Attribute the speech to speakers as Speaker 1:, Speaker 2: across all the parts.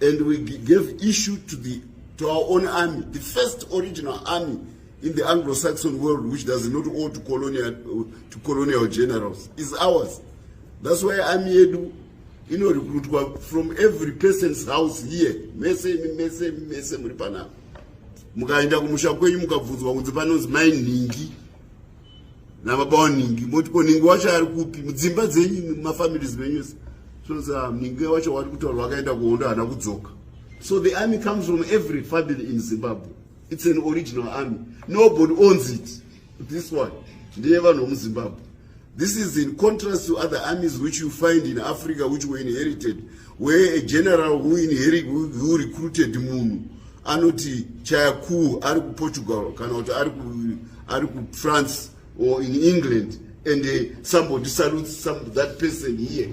Speaker 1: and we gave issue to our own army, the first original army in the Anglo-Saxon world, which does not owe to colonial generals, is ours. That's why army edu, recruit from every person's house here. Mese muripana. Mukaenda kumusha kwenyu mukabvunzwa kunzi panonzi mai ningi nababa ningi moti ko ningi wacho ari kupi mudzimba dzenyu mafamilies menyu so ningi wacho wari kutaura wakaenda kuhondo hana kudzoka. So the army comes from every family in Zimbabwe. It's an original army. Nobody owns it. This one, never know Zimbabwe. This is in contrast to other armies which you find in Africa, which were inherited, where a general who recruited Munu, anoti chayaku ari ku Portugal, kana kuti ari ku France or in England, and somebody salutes that person here,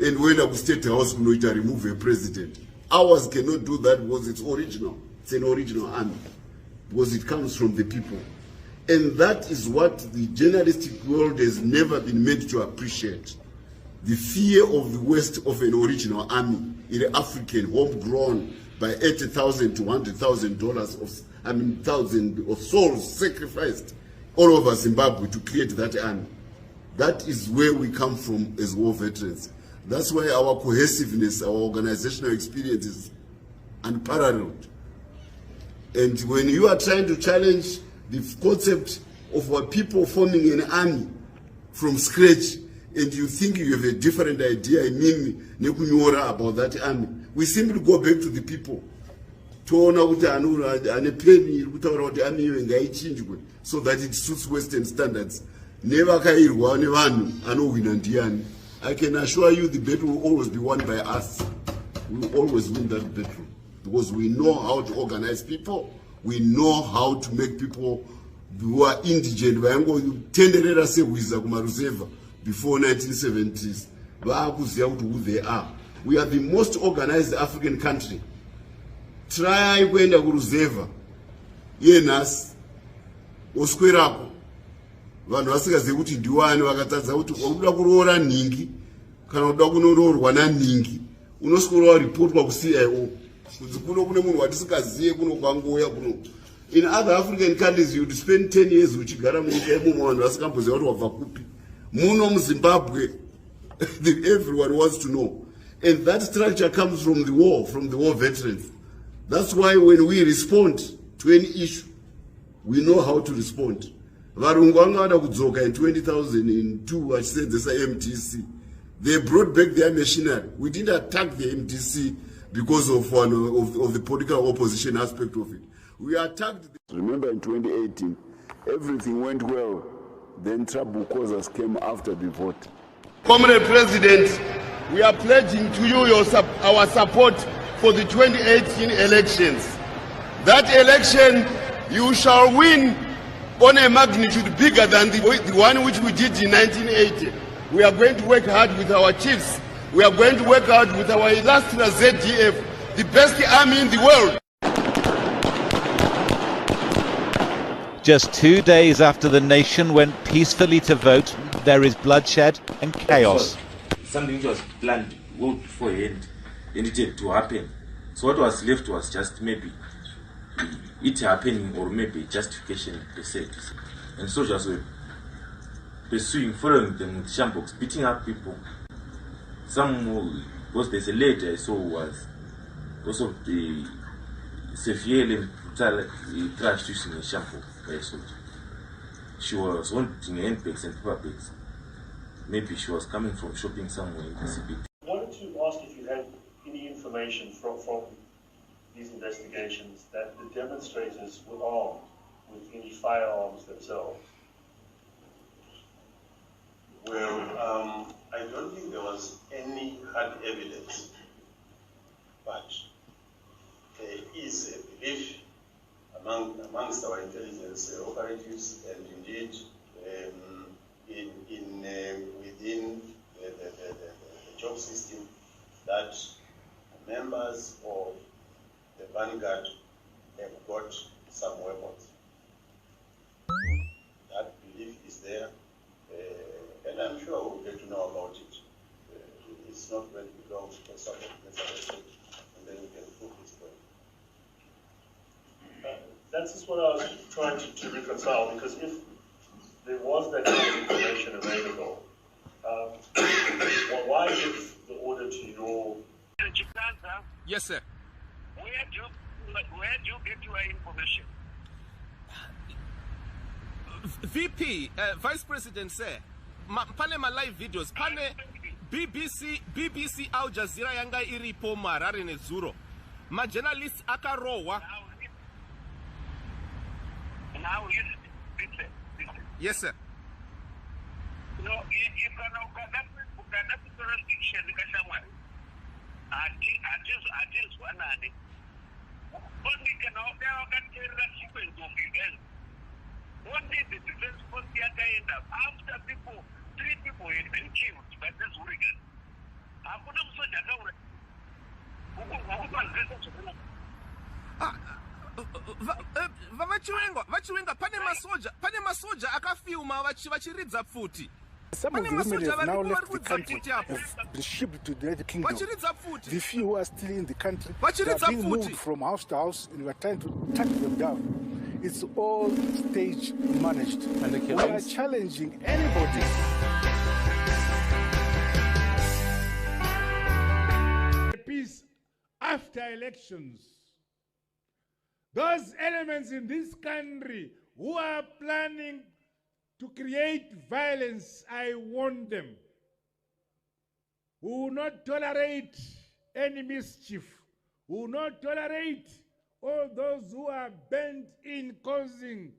Speaker 1: and when a state house kunoita remove a president. Ours cannot do that because it's original. It's an original army because it comes from the people. And that is what the journalistic world has never been made to appreciate. The fear of the West of an original army, in African, homegrown by $80,000 to $100,000 thousands of souls sacrificed all over Zimbabwe to create that army. That is where we come from as war veterans. That's why our cohesiveness, our organizational experience is unparalleled. And when you are trying to challenge the concept of our people forming an army from scratch, and you think you have a different idea, about that army, we simply go back to the people. So that it suits Western standards. I can assure you the battle will always be won by us. We will always win that battle because we know how to organize people. We know how to make people who are indigent. Before 1970s, who they are. We are the most organized African country. Try kwenda kuruzeva yenas osquerako vanhu vasingazivi kuti ndiwani vakatadza kuti unoda kuroora ningi kana unoda kunoroorwa naningi unoswera waripotwa kuCIO kunzi kuno kune munhu watisingazive kuno kwangoya kuno. In other African countries you would spend 10 years uchigara munyika imomo vanhu vasingamboziva kuti wabva kupi. Muno muZimbabwe everyone wants to know, and that structure comes from the war veterans. That's why when we respond to any issue, we know how to respond. Varungu vangada kudzoka in 2002 said this MTC. They brought back their machinery. We didn't attack the MTC because of one of the political opposition aspect of it. We attacked. Remember in 2018, everything went well. Then trouble causers came after the vote. Comrade President, we are pledging to you our support for the 2018 elections. That election, you shall win on a magnitude bigger than the one which we did in 1980. We are going to work hard with our chiefs. We are going to work hard with our illustrious ZDF, the best army in the world.
Speaker 2: Just 2 days after the nation went peacefully to vote, there is bloodshed and chaos.
Speaker 3: Something which was planned well beforehand and it had to happen. So what was left was just maybe it happening or maybe justification per se. And soldiers were pursuing, following them with shambox, beating up people. Some, because there's a lady I saw was also the severely trashed using a shampoo by a soldier. She was wanting handbags and paper bags. Maybe she was coming from shopping somewhere in the city.
Speaker 4: I wanted to ask if you had any information from these investigations that the demonstrators were armed with any firearms themselves.
Speaker 5: Well, I don't think there was any hard evidence, but there is a belief amongst our intelligence operatives and indeed within the job system that members of the vanguard have got some weapons. That belief is there, and I'm sure we'll get to know about it. It's not going to be long for some of the and then we can
Speaker 4: that's just what I was trying to reconcile, because if there was that kind of information available, why give the order to your...
Speaker 6: Chiwenga,
Speaker 7: Yes, sir.
Speaker 6: where do you get your information?
Speaker 7: VP, Vice President, sir. Pane ma live videos. Pane BBC Al Jazeera yanga iripo marare nezuro. Ma journalists akarowa.
Speaker 6: Now listen.
Speaker 7: Yes, sir.
Speaker 6: No, if ukadapi jurisdiction kashamwa. Adils wanani. Only can order sequence of events. What did the defense force end up? After 3 people had been killed by this hurricane.
Speaker 7: Vachiwenga pane masoja akafilma vachiridza pfuti.
Speaker 8: Some of the women have now left the country, have been shipped to the United Kingdom. The few who are still in the country, they are being moved from house to house, and we are trying to track them down. It's all stage managed. And the killings? We are challenging anybody.
Speaker 9: Peace after elections. Those elements in this country who are planning to create violence, I warn them. We will not tolerate any mischief. We will not tolerate all those who are bent in causing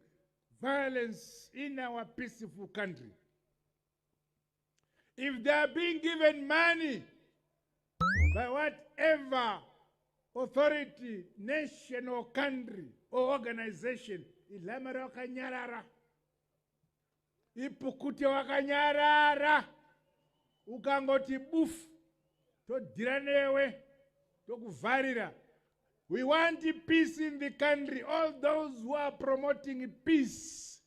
Speaker 9: violence in our peaceful country. If they are being given money by whatever authority, nation or country or organization, ilamara wakanyarara, ipukute wakanyarara, ukangoti bufu, todhira newe, tokuvarira. We want peace in the country. All those who are promoting peace,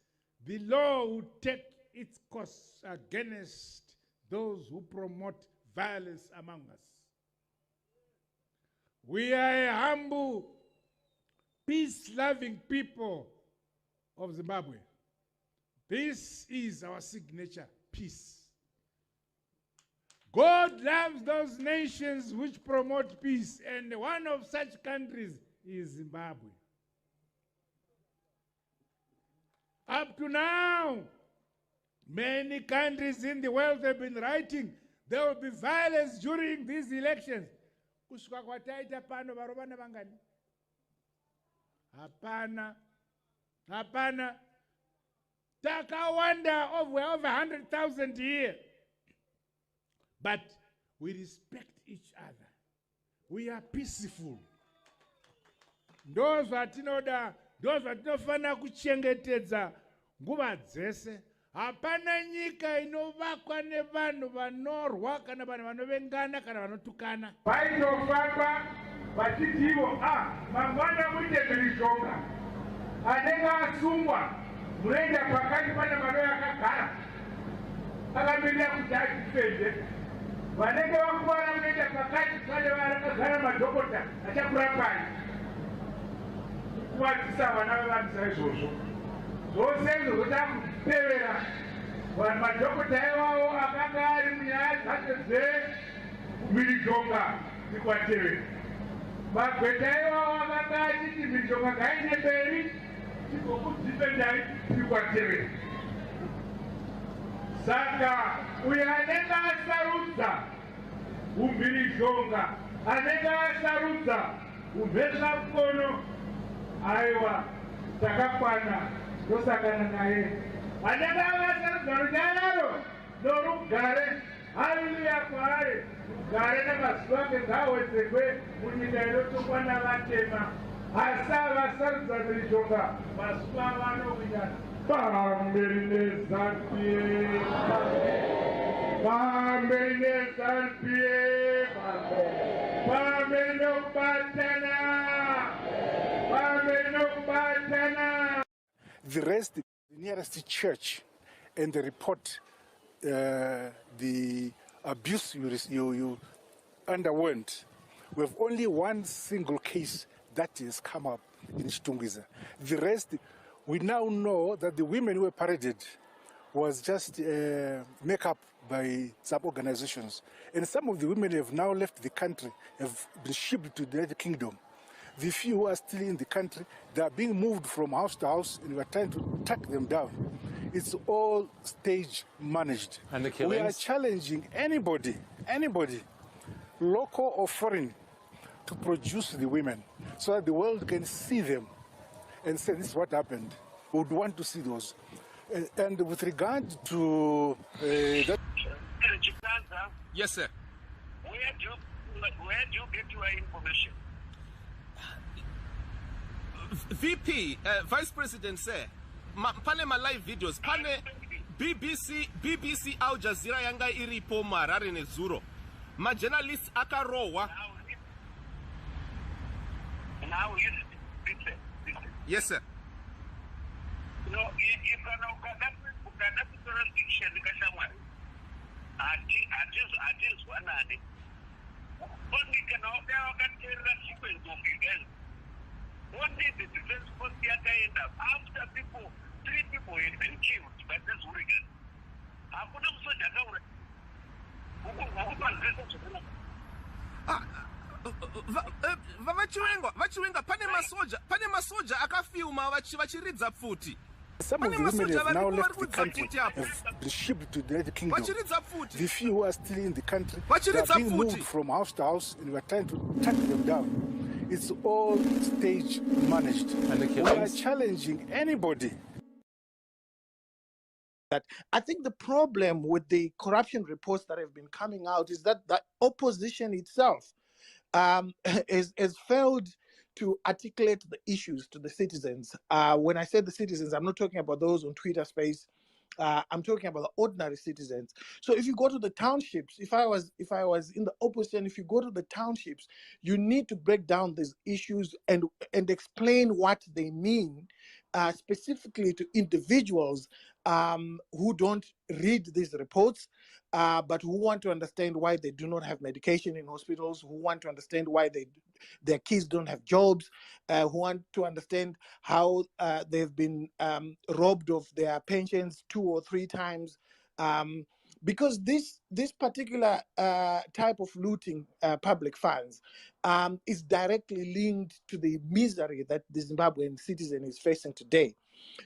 Speaker 9: the law will take its course against those who promote violence among us. We are a humble, peace-loving people of Zimbabwe. This is our signature, peace. God loves those nations which promote peace, and one of such countries is Zimbabwe. Up to now, many countries in the world have been writing there will be violence during these elections. Kushuka kwataita pano varobana vangani? Hapana. Takawanda over 100,000 here. But we respect each other. We are peaceful. Those vatinofana kuchengetedza nguva dzese. Hapana nyika inovakwa nevanhu vanorwa kana vanhu vanovengana kana vanotukana. Vaitofamba vachiti ivo mangwana mutemhirizhonga anenge asungwa munoenda pakati pane mano yakagara akamirira kuti achifende. Vanenge vakuvara munoenda pakati pane vakagara madhokota achakurapai kuvadzisa vana vevanhu saizvozvo. Zvose izvo zvotakupevera madhokota iwavo akanga ari munyaya dzacho dzemhirizhonga dzikwatevera. Magweta iwavo akanga achiti mhirizhonga ngaende mberi tigokudzipendai tikwatevera. Saka uyo anenge asarudza umhirizhonga, anenge asarudza umhezvamukono, aiwa takakwana tosangana naye. Anenge asarudza runyararo norugare, haleluya kwaari, rugare namazuva ake ngawedzerwe munyika inotongwa navatema. Asi avasarudza mhirizhonga mazuva avanowinyana. Pamberi neZANU-PF, pamberi neZANU-PF, pamberi nokubatana, pamberi nokubatana.
Speaker 8: The rest, the nearest church, and they report the abuse you underwent. We have only one single case that has come up. in Chitungiza. The rest, we now know that the women who were paraded was just make up by some organizations. And some of the women have now left the country, have been shipped to the United Kingdom. The few who are still in the country, they are being moved from house to house, and we are trying to track them down. It's all stage managed.
Speaker 10: And the killings?
Speaker 8: We are challenging anybody, local or foreign, to produce the women so that the world can see them and say, this is what happened. We would want to see those. And with regard to that...
Speaker 7: Yes, sir.
Speaker 6: Where do you get your information?
Speaker 7: VP, Vice President sir, pane ma live videos, pane BBC Al Jazeera yanga iripo Harare nezuro. Ma journalists akarowa.
Speaker 6: Now listen.
Speaker 7: Yes, sir.
Speaker 6: No, if ukadapi jurisdiction kashamwari. Atiz wanani. Only can now Chiwenga Chiwenga. What did the defense force end up? After 3 people had been killed by this hurricane. Hakuna msoja kaure.
Speaker 7: Vachiwenga pane masoja akafilma vachiridza futi.
Speaker 8: Some of the women have now left the country, have been shipped to the United Kingdom. The few who are still in the country, they are being moved from house to house, and we are trying to track them down. It's all stage managed.
Speaker 10: And the
Speaker 8: we are challenging anybody.
Speaker 11: That I think the problem with the corruption reports that have been coming out is that the opposition itself has failed to articulate the issues to the citizens. When I say the citizens, I'm not talking about those on Twitter space. I'm talking about the ordinary citizens. So if you go to the townships, if I was in the opposition, if you go to the townships, you need to break down these issues and explain what they mean, specifically to individuals who don't read these reports, but who want to understand why they do not have medication in hospitals, who want to understand why their kids don't have jobs, who want to understand how they've been robbed of their pensions 2 or 3 times. Because this particular type of looting public funds is directly linked to the misery that the Zimbabwean citizen is facing today.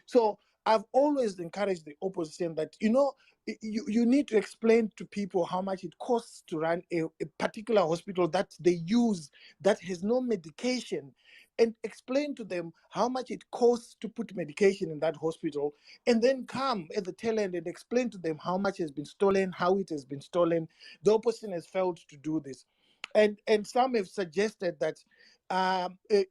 Speaker 11: So I've always encouraged the opposition that, you need to explain to people how much it costs to run a particular hospital that they use that has no medication, and explain to them how much it costs to put medication in that hospital, and then come at the tail end and explain to them how much has been stolen, how it has been stolen. The opposition has failed to do this. And some have suggested that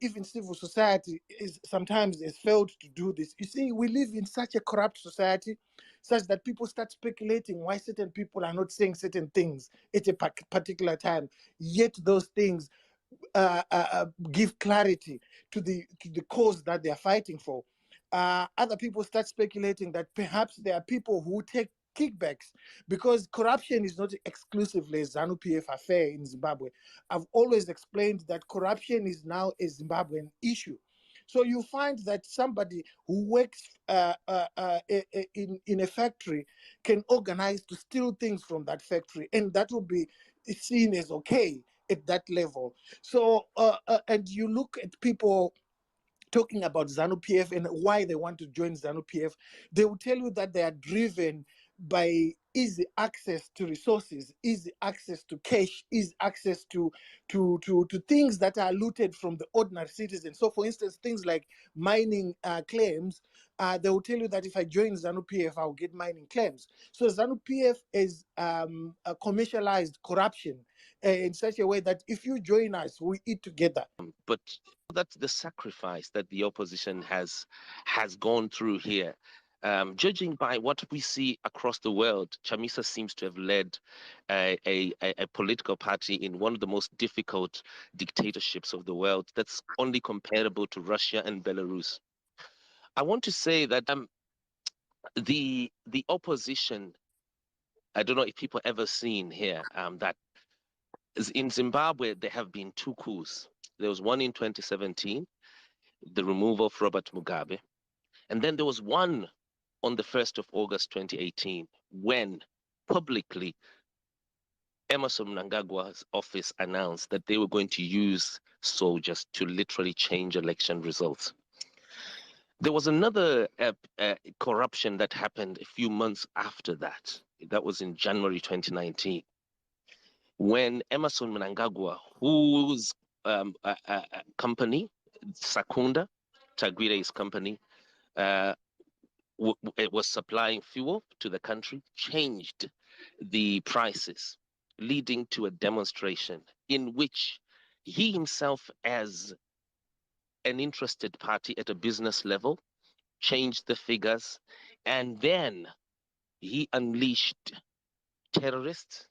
Speaker 11: even civil society sometimes has failed to do this. You see, we live in such a corrupt society, such that people start speculating why certain people are not saying certain things at a particular time, yet those things give clarity to the cause that they are fighting for. Other people start speculating that perhaps there are people who take kickbacks, because corruption is not exclusively a ZANU-PF affair in Zimbabwe. I've always explained that corruption is now a Zimbabwean issue. So you find that somebody who works in a factory can organize to steal things from that factory, and that will be seen as okay at that level. So, and you look at people talking about ZANU-PF and why they want to join ZANU-PF, they will tell you that they are driven by easy access to resources, easy access to cash, easy access to things that are looted from the ordinary citizen. So, for instance, things like mining claims, they will tell you that if I join ZANU-PF, I'll get mining claims. So ZANU-PF is commercialized corruption in such a way that if you join us, we eat together.
Speaker 12: But that's the sacrifice that the opposition has gone through here. Judging by what we see across the world, Chamisa seems to have led a political party in one of the most difficult dictatorships of the world that's only comparable to Russia and Belarus. I want to say that the opposition, I don't know if people ever seen here, that in Zimbabwe, there have been 2 coups. There was one in 2017. the removal of Robert Mugabe. And then there was one on the 1st of August 2018 when publicly Emerson Mnangagwa's office announced that they were going to use soldiers to literally change election results. There was another corruption that happened a few months after that. That was in January 2019, when Emerson Mnangagwa, whose company, Sakunda, Tagwire's company, it was supplying fuel to the country, changed the prices, leading to a demonstration in which he himself, as an interested party at a business level, changed the figures, and then he unleashed terrorists,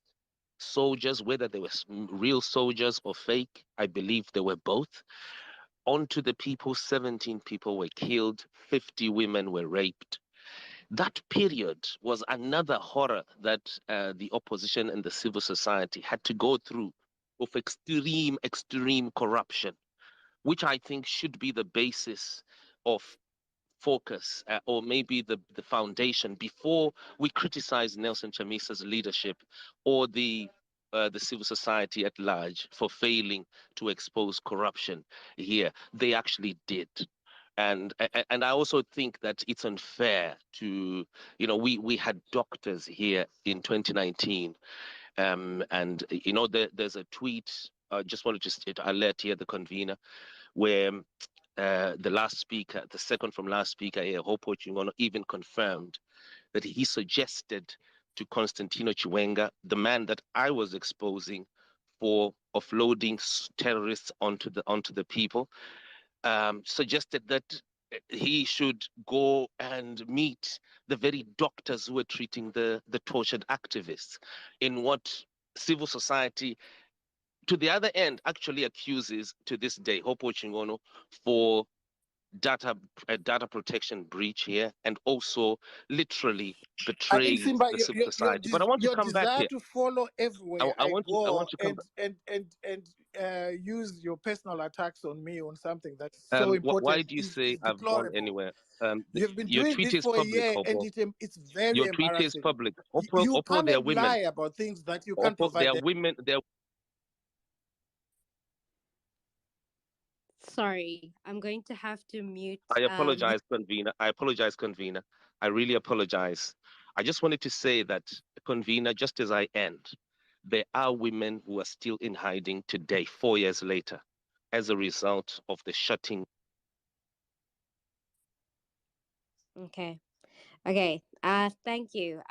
Speaker 12: soldiers, whether they were real soldiers or fake, I believe they were both, onto the people. 17 people were killed, 50 women were raped. That period was another horror that the opposition and the civil society had to go through, of extreme corruption, which I think should be the basis of focus, or maybe the foundation, before we criticize Nelson Chamisa's leadership or the civil society at large for failing to expose corruption here. They actually did. And I also think that it's unfair to, we had doctors here in 2019, and there's a tweet. I just wanted to alert here the convener, where the last speaker, the second from last speaker here, Hopo Chingono, even confirmed that he suggested to Constantino Chiwenga, the man that I was exposing for offloading terrorists onto the people, suggested that he should go and meet the very doctors who were treating the tortured activists, in what civil society, to the other end, actually accuses to this day Hopo Chingono for data protection breach here, and also literally
Speaker 11: I think
Speaker 12: betraying
Speaker 11: Simba,
Speaker 12: the civil society. But I want to
Speaker 11: your
Speaker 12: come back
Speaker 11: desire
Speaker 12: here.
Speaker 11: to follow everywhere I
Speaker 12: want
Speaker 11: go
Speaker 12: to come back.
Speaker 11: and use your personal attacks on me on something that's so
Speaker 12: Why
Speaker 11: important
Speaker 12: do you
Speaker 11: is
Speaker 12: say I've gone
Speaker 11: deplorable.
Speaker 12: anywhere?
Speaker 11: You've been
Speaker 12: Your
Speaker 11: doing
Speaker 12: tweet
Speaker 11: this
Speaker 12: is
Speaker 11: for a
Speaker 12: public,
Speaker 11: year, and
Speaker 12: Oppo.
Speaker 11: it's very
Speaker 12: Your tweet is
Speaker 11: embarrassing.
Speaker 12: public.
Speaker 11: You
Speaker 12: Oppo,
Speaker 11: come
Speaker 12: they are
Speaker 11: and
Speaker 12: women.
Speaker 11: lie about things that you can't
Speaker 12: Oppo, they
Speaker 11: provide.
Speaker 12: are women. They are.
Speaker 10: Sorry, I'm going to have to mute.
Speaker 12: I apologize, convener. I really apologize. I just wanted to say that, convener, just as I end, there are women who are still in hiding today, 4 years later, as a result of the shutting.
Speaker 10: Okay. Thank you.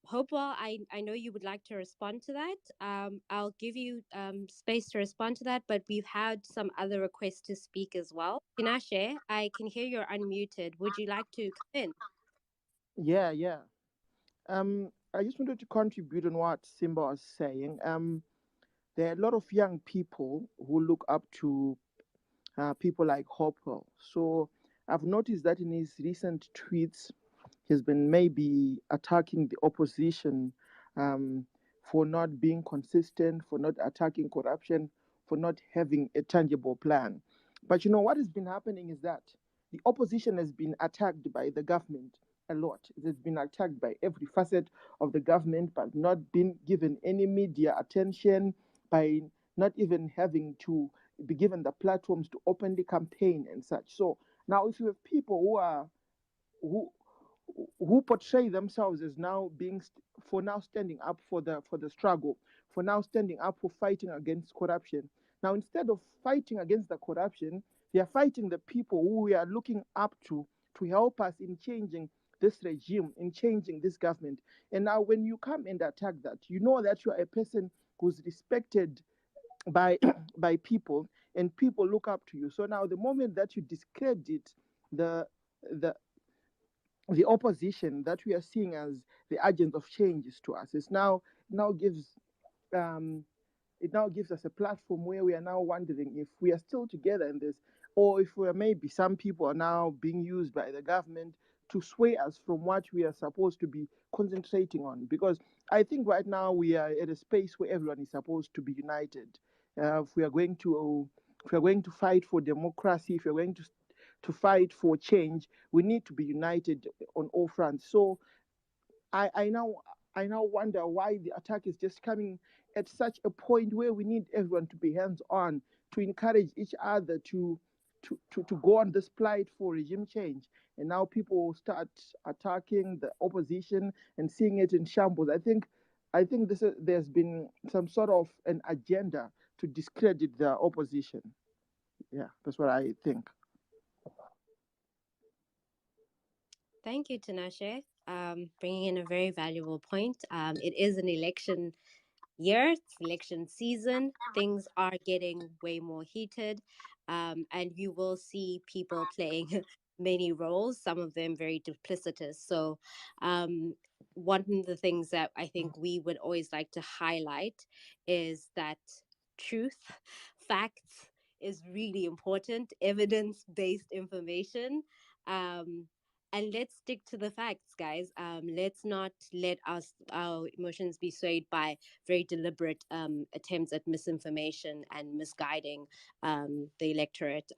Speaker 10: Hopewell, I know you would like to respond to that. I'll give you space to respond to that, but we've had some other requests to speak as well. Tinashe, I can hear you're unmuted. Would you like to come in?
Speaker 13: Yeah. I just wanted to contribute on what Simba was saying. There are a lot of young people who look up to people like Hopewell. So I've noticed that in his recent tweets, he's been maybe attacking the opposition for not being consistent, for not attacking corruption, for not having a tangible plan. But what has been happening is that the opposition has been attacked by the government a lot. It has been attacked by every facet of the government, but not been given any media attention, by not even having to be given the platforms to openly campaign and such. So now, if you have people who portray themselves as now standing up for the struggle, for now standing up for fighting against corruption. Now, instead of fighting against the corruption, they are fighting the people who we are looking up to help us in changing this regime, in changing this government. And now, when you come and attack that, you know that you are a person who's respected by by people, and people look up to you. So now, the moment that you discredit the opposition that we are seeing as the agents of changes to us, it now gives us a platform where we are now wondering if we are still together in this, or if maybe some people are now being used by the government to sway us from what we are supposed to be concentrating on. Because I think right now we are at a space where everyone is supposed to be united. If we are going to If we're going to fight for democracy, if we're going to fight for change, we need to be united on all fronts. So I now wonder why the attack is just coming at such a point where we need everyone to be hands-on, to encourage each other to go on this plight for regime change. And now people start attacking the opposition and seeing it in shambles. I think there's been some sort of an agenda to discredit the opposition. Yeah, that's what I think.
Speaker 10: Thank you, Tinashe. Bringing in a very valuable point. It is an election year, it's election season. Things are getting way more heated, and you will see people playing many roles, some of them very duplicitous. So one of the things that I think we would always like to highlight is that truth, facts is really important, evidence-based information. And let's stick to the facts, guys. Let's not let our emotions be swayed by very deliberate attempts at misinformation and misguiding the electorate.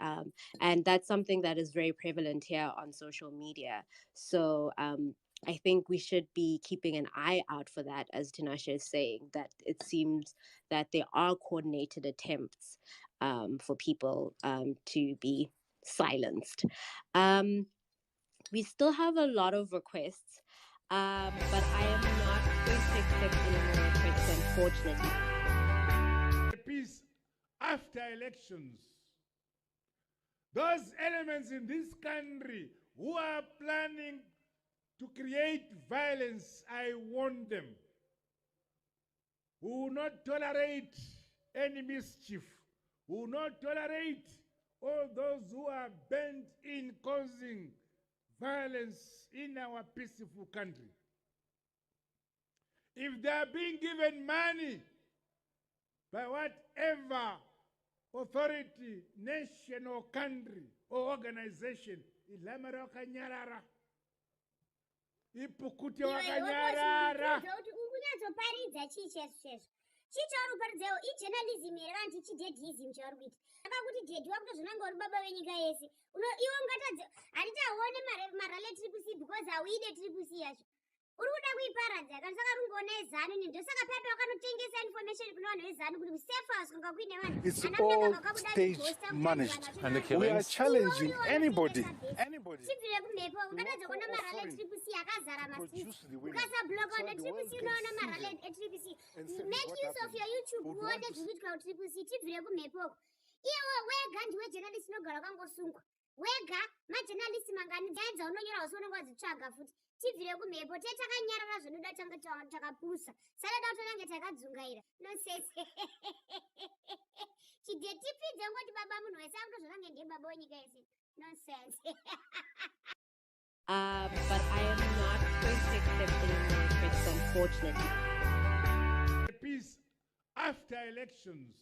Speaker 10: And that's something that is very prevalent here on social media. So I think we should be keeping an eye out for that, as Tinashe is saying, that it seems that there are coordinated attempts for people to be silenced. We still have a lot of requests, but I am not going to accept any more requests, unfortunately.
Speaker 9: Peace after elections. Those elements in this country who are planning to create violence, I warn them, who will not tolerate any mischief, who will not tolerate all those who are bent in causing violence in our peaceful country. If they are being given money by whatever authority, nation or country or organization, ilamara wakanyarara, ipukute wakanyarara.
Speaker 14: chichauruparidzaiwo ijournalism here vanhu tichidedhism chauri kuita akakuti dedhi wakutozvonanga uri baba venyika yese iwe ungatadze handiti hauone marale triple C because hauide triple C yacho uri kuda kuiparadza kana saka rungoona ezanu ni ndosaka pepe wakanotengesa information kune vanhu vezanu kuti safe house kwanga kuine vanhu
Speaker 8: it's all stage managed and we are challenging anybody
Speaker 14: chibvire kumhepo ungatadza kuona marale triple C akazara masisi ukasabloka una triple C unoona marale etriple C make use of your YouTube uone zvikuitwa kutriple C chibvire kumhepoko iwe wega ndiwe journalist unogara wakangosungwa wega majournalist mangani dzaedza unonyora usi unenge wadzitsvaga futi tibvire kumhepo tetakanyarara zvinoda tange takapusa sadada kuti tange takadzungaira nosese chidetipidze ngoti baba munhu wese akutozvonange ndiye baba wenyika yese nonsense.
Speaker 10: But I am not going to accept any more requests, unfortunately.
Speaker 9: Peace after elections.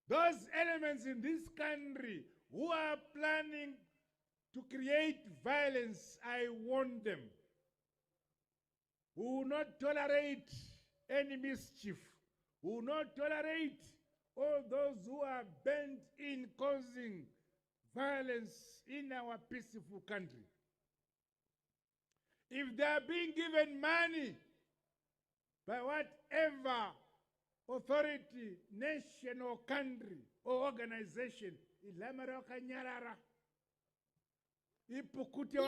Speaker 9: Those elements in this country who are planning to create violence, I warn them, who will not tolerate any mischief, who will not tolerate all those who are bent in causing violence in our peaceful country. If they are being given money by whatever authority, nation or country or organization, ilamara wakanyarara, ipukute